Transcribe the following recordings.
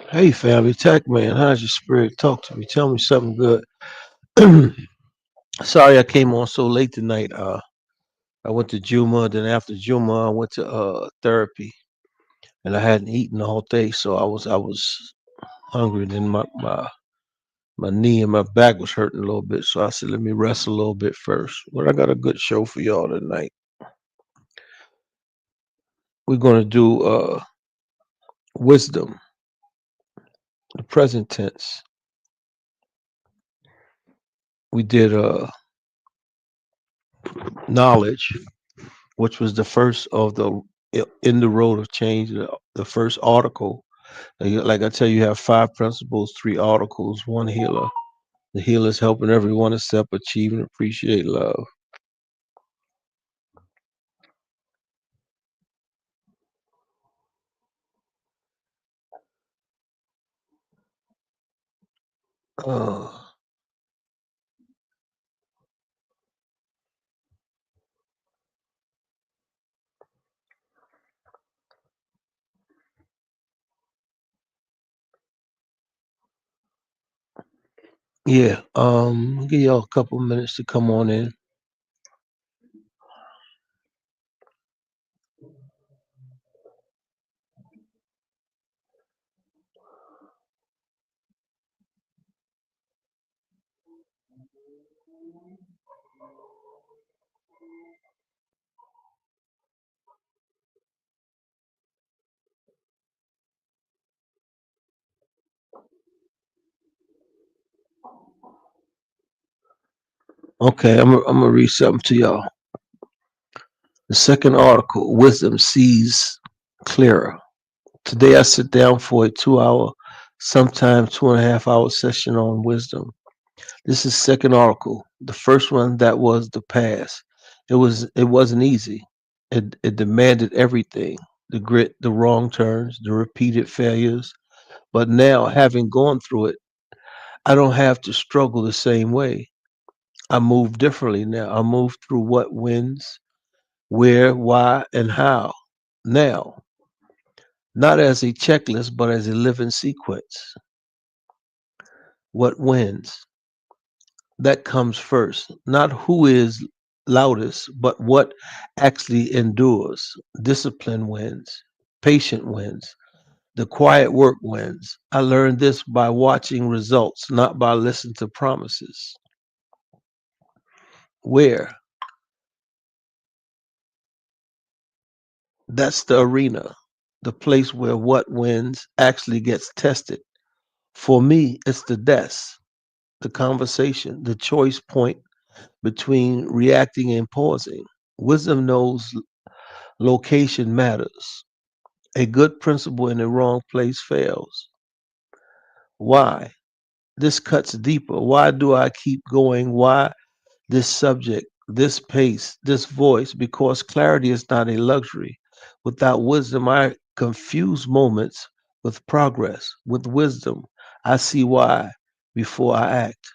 Hey family, Tacc man, how's your spirit? Talk to me. Tell me something good. Sorry I came on so late tonight. I went to Juma, then after Juma I went to therapy, and I hadn't eaten the whole day, so I was hungry. Then my knee and my back was hurting a little bit, so I said let me rest a little bit first. But I got a good show for y'all tonight. We're gonna do wisdom, the present tense. We did knowledge, which was the first of the in the road of change, the first article. Like I tell you, you have five principles, three articles, one healer. The healer is helping everyone accept, achieve, and appreciate love. Uh, yeah. I'll give y'all a couple minutes to come on in. Okay, I'm gonna read something to y'all. The second article, wisdom sees clearer. Today I sit down for a 2 hour, sometimes 2.5 hour session on wisdom. This is second article. The first one that was the past. It wasn't easy. It demanded everything. The grit, the wrong turns, the repeated failures. But now having gone through it, I don't have to struggle the same way. I move differently now. I move through what wins, where, why, and how. Now, not as a checklist, but as a living sequence. What wins? That comes first. Not who is loudest, but what actually endures. Discipline wins. Patient wins. The quiet work wins. I learned this by watching results, not by listening to promises. Where? That's the arena, the place where what wins actually gets tested. For me, it's the desk, the conversation, the choice point between reacting and pausing. Wisdom knows location matters. A good principle in the wrong place fails. Why? This cuts deeper. Why do I keep going? Why this subject, this pace, this voice? Because clarity is not a luxury. Without wisdom, I confuse moments with progress. With wisdom, I see why before I act.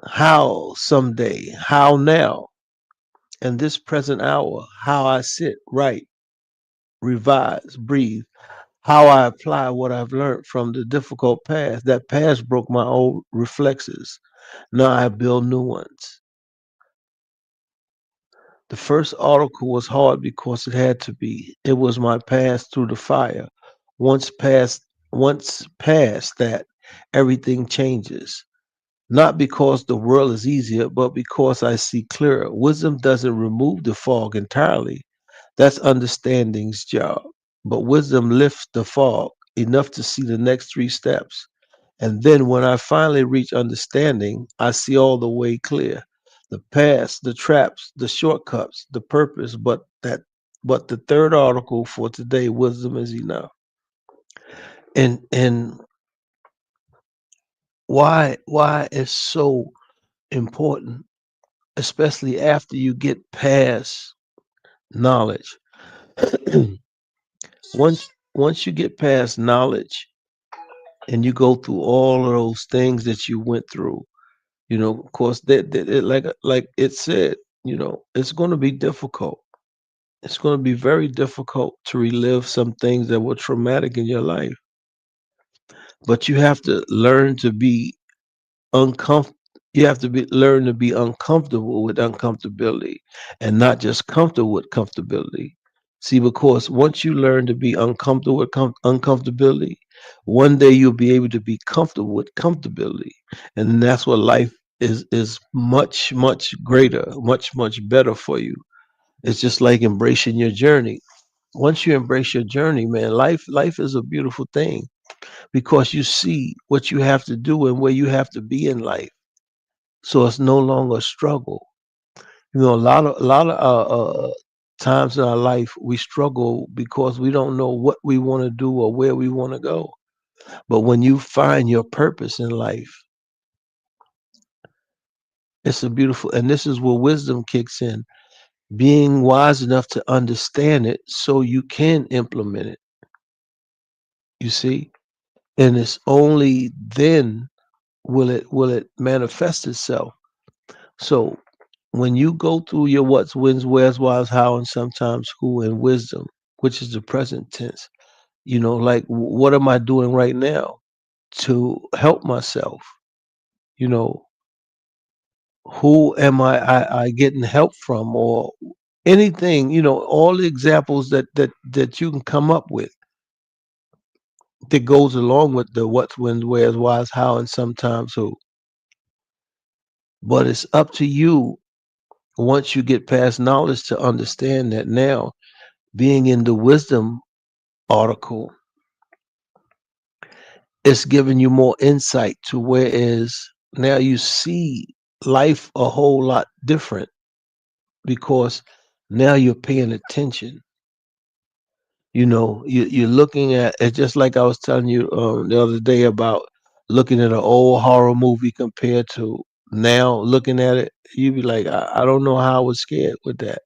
How someday? How now? In this present hour, how I sit, write, revise, breathe, how I apply what I've learned from the difficult past. That past broke my old reflexes. Now I build new ones. The first article was hard because it had to be. It was my pass through the fire. Once past that, everything changes. Not because the world is easier, but because I see clearer. Wisdom doesn't remove the fog entirely. That's understanding's job. But wisdom lifts the fog enough to see the next three steps. And then when I finally reach understanding, I see all the way clear. The past, the traps, the shortcuts, the purpose, but the third article for today, wisdom is enough. And why it's so important, especially after you get past knowledge. Once you get past knowledge and you go through all of those things that you went through, of course, that it, like it said, it's going to be difficult. It's going to be very difficult to relive some things that were traumatic in your life, but you have to learn to be uncomfortable. You have to learn to be uncomfortable with uncomfortability and not just comfortable with comfortability. See, because once you learn to be uncomfortable with uncomfortability, one day you'll be able to be comfortable with comfortability, and that's what life is much greater, much better for you. It's just like embracing your journey. Once you embrace your journey, man, life is a beautiful thing because you see what you have to do and where you have to be in life. So it's no longer a struggle. You know, a lot of times in our life we struggle because we don't know what we want to do or where we want to go. But when you find your purpose in life, it's a beautiful, and this is where wisdom kicks in. Being wise enough to understand it so you can implement it. You see, and it's only then will it manifest itself. So when you go through your what's, when's, where's, why's, how, and sometimes who and wisdom, which is the present tense, like what am I doing right now to help myself? You know, who am I getting help from or anything, all the examples that you can come up with that goes along with the what's, when's, where's, why's, how, and sometimes who. But it's up to you once you get past knowledge to understand that now being in the wisdom article, it's giving you more insight to whereas now you see life a whole lot different because now you're paying attention. You're looking at it just like I was telling you the other day about looking at an old horror movie compared to now looking at it. You'd be like, I don't know how I was scared with that,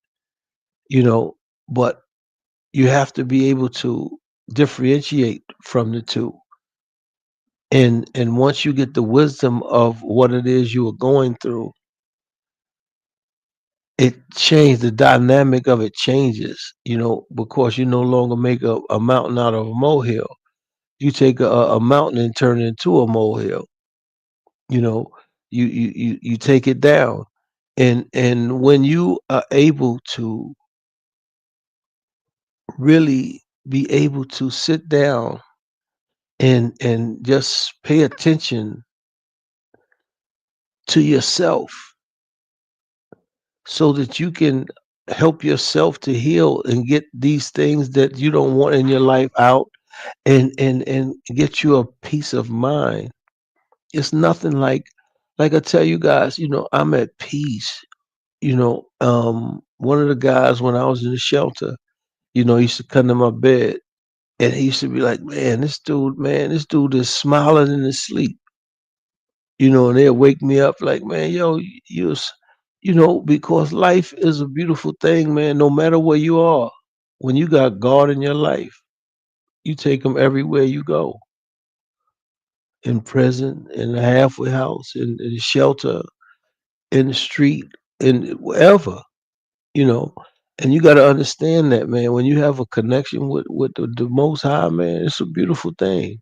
you know, but you have to be able to differentiate from the two. And once you get the wisdom of what it is you are going through, the dynamic of it changes, because you no longer make a mountain out of a molehill. You take a mountain and turn it into a molehill. You know, you take it down. And when you are able to really be able to sit down and just pay attention to yourself so that you can help yourself to heal and get these things that you don't want in your life out and get you a peace of mind. It's nothing like I tell you guys, I'm at peace. One of the guys when I was in the shelter, used to come to my bed and he used to be like, man, this dude is smiling in his sleep. And they'll wake me up like, man, yo, because life is a beautiful thing, man. No matter where you are, when you got God in your life, you take him everywhere you go, in prison, in the halfway house, in the shelter, in the street, in wherever, you know. And you got to understand that, man. When you have a connection with the Most High, man, it's a beautiful thing.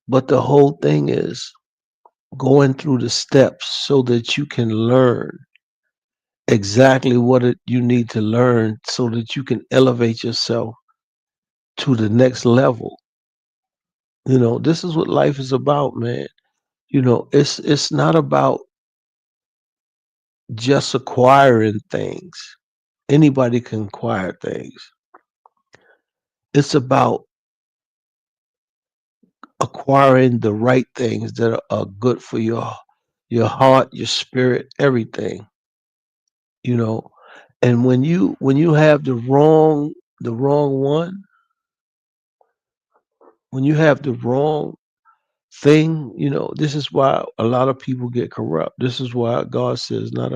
But the whole thing is going through the steps so that you can learn exactly what you need to learn so that you can elevate yourself to the next level. This is what life is about, man. It's not about just acquiring things. Anybody can acquire things. It's about acquiring the right things that are good for your heart, your spirit, everything. You know, and when you have the wrong one, when you have the wrong thing, this is why a lot of people get corrupt. This is why God says not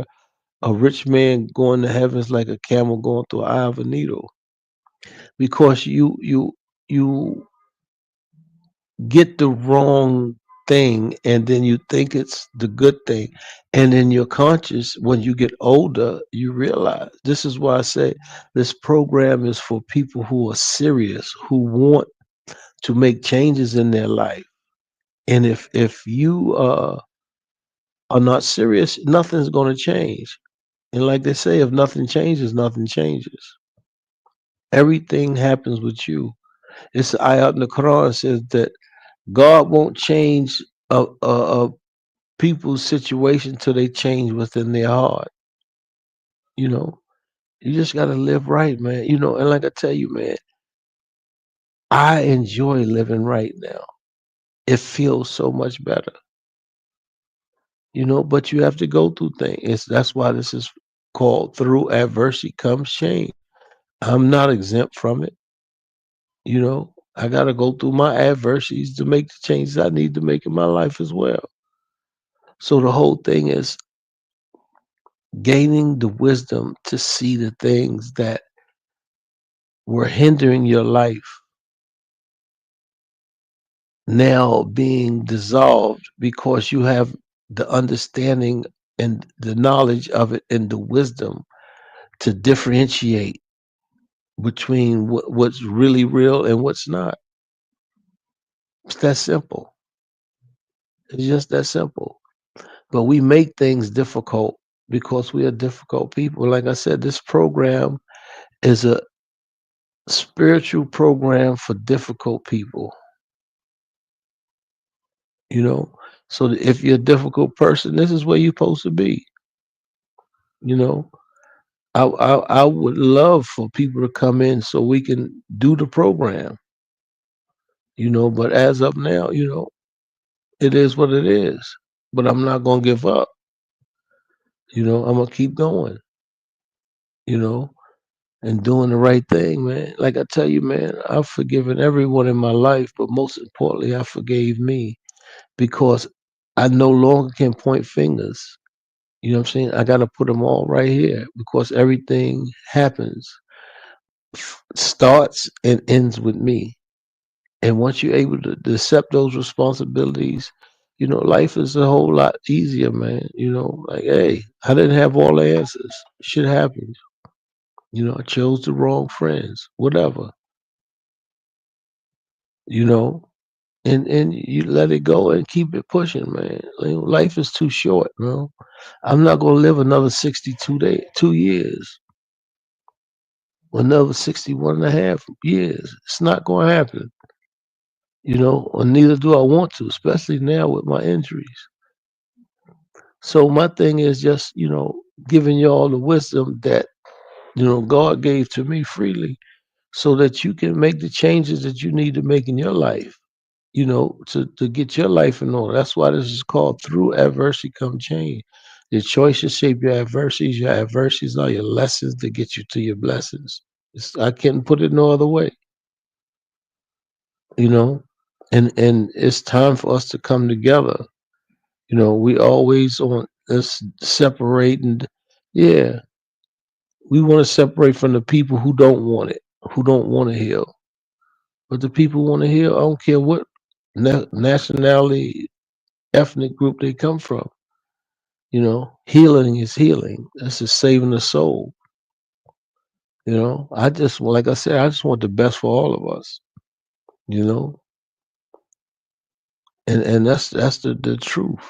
a rich man going to heaven is like a camel going through the eye of a needle. Because you get the wrong. thing, and then you think it's the good thing, and in your conscious, when you get older, you realize. This is why I say this program is for people who are serious, who want to make changes in their life. And if you are not serious, nothing's going to change. And like they say, if nothing changes, nothing changes. Everything happens with you. It's ayat in the Quran says that God won't change a people's situation till they change within their heart. You know, you just got to live right, man. You know, and like I tell you, man, I enjoy living right now. It feels so much better, you know. But you have to go through things. That's why this is called through adversity comes change. I'm not exempt from it. You know, I got to go through my adversities to make the changes I need to make in my life as well. So the whole thing is gaining the wisdom to see the things that were hindering your life now being dissolved because you have the understanding and the knowledge of it and the wisdom to differentiate between what's really real and what's not. It's that simple. It's just that simple. But we make things difficult because we are difficult people. Like I said, this program is a spiritual program for difficult people, you know. So if you're a difficult person, this is where you're supposed to be, you know. I would love for people to come in so we can do the program, you know. But as of now, you know, it is what it is. But I'm not gonna give up, you know. I'm gonna keep going, you know, and doing the right thing, man. Like I tell you, man, I've forgiven everyone in my life, but most importantly, I forgave me because I no longer can point fingers. You know what I'm saying? I got to put them all right here because everything happens, starts and ends with me. And once you're able to accept those responsibilities, you know, life is a whole lot easier, man. You know, like, hey, I didn't have all the answers. Shit happens. You know, I chose the wrong friends, whatever, you know, and you let it go and keep it pushing, man. Like, life is too short, bro. I'm not going to live another 62 days, 2 years, another 61 and a half years. It's not going to happen, you know, or neither do I want to, especially now with my injuries. So my thing is just, you know, giving you all the wisdom that, you know, God gave to me freely so that you can make the changes that you need to make in your life, you know, to get your life in order. That's why this is called through adversity come change. Your choices shape your adversities. Your adversities are your lessons to get you to your blessings. I can't put it no other way, you know. And it's time for us to come together. You know, we always on us separating. Yeah, we want to separate from the people who don't want it, who don't want to heal. But the people who want to heal, I don't care what nationality, ethnic group they come from. You know, healing is healing. This is saving the soul. You know, I just, like I said, I just want the best for all of us. You know, and that's the truth.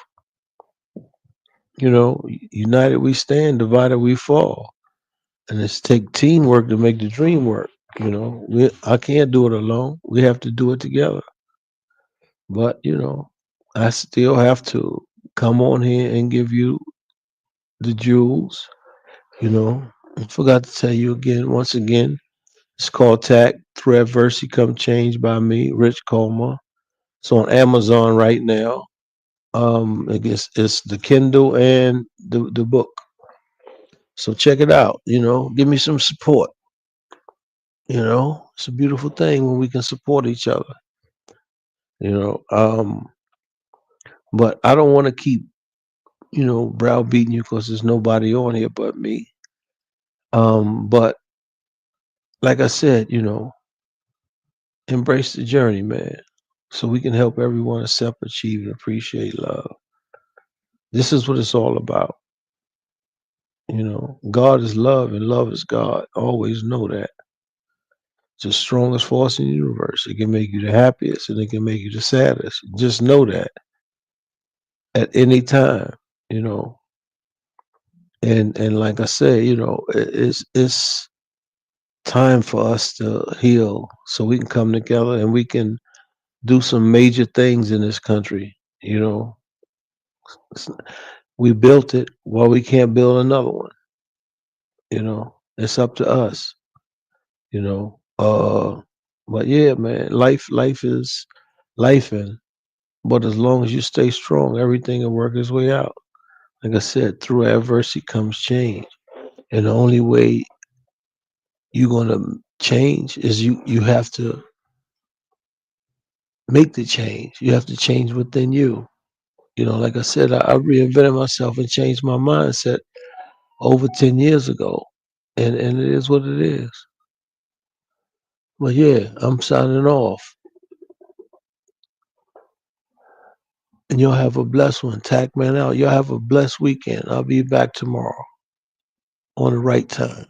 You know, united we stand, divided we fall, and it's take teamwork to make the dream work. You know, I can't do it alone. We have to do it together. But you know, I still have to come on here and give you the jewels. You know, I forgot to tell you again, once again, it's called Tacc, Through Adversity Come Change by me, Rich Coleman. It's on Amazon right now. I guess it's the Kindle and the book. So check it out. You know, give me some support. You know, it's a beautiful thing when we can support each other. You know, but I don't want to keep, you know, browbeating you because there's nobody on here but me. But like I said, you know, embrace the journey, man. so we can help everyone accept, achieve, and appreciate love. This is what it's all about. God is love and love is God. Always know that. It's the strongest force in the universe. It can make you the happiest and it can make you the saddest. Just know that at any time, you know. And like I said, it's time for us to heal so we can come together and we can do some major things in this country. You know, It's- we built it. Well, we can't build another one. It's up to us. You know, but yeah, man, life is life, and but as long as you stay strong, everything will work its way out. Like I said, through adversity comes change, and the only way you're gonna change is you have to make the change. You have to change within you. Like I said, I reinvented myself and changed my mindset over 10 years ago. And it is what it is. But yeah, I'm signing off. And y'all have a blessed one. Tac man out. Y'all have a blessed weekend. I'll be back tomorrow on the right time.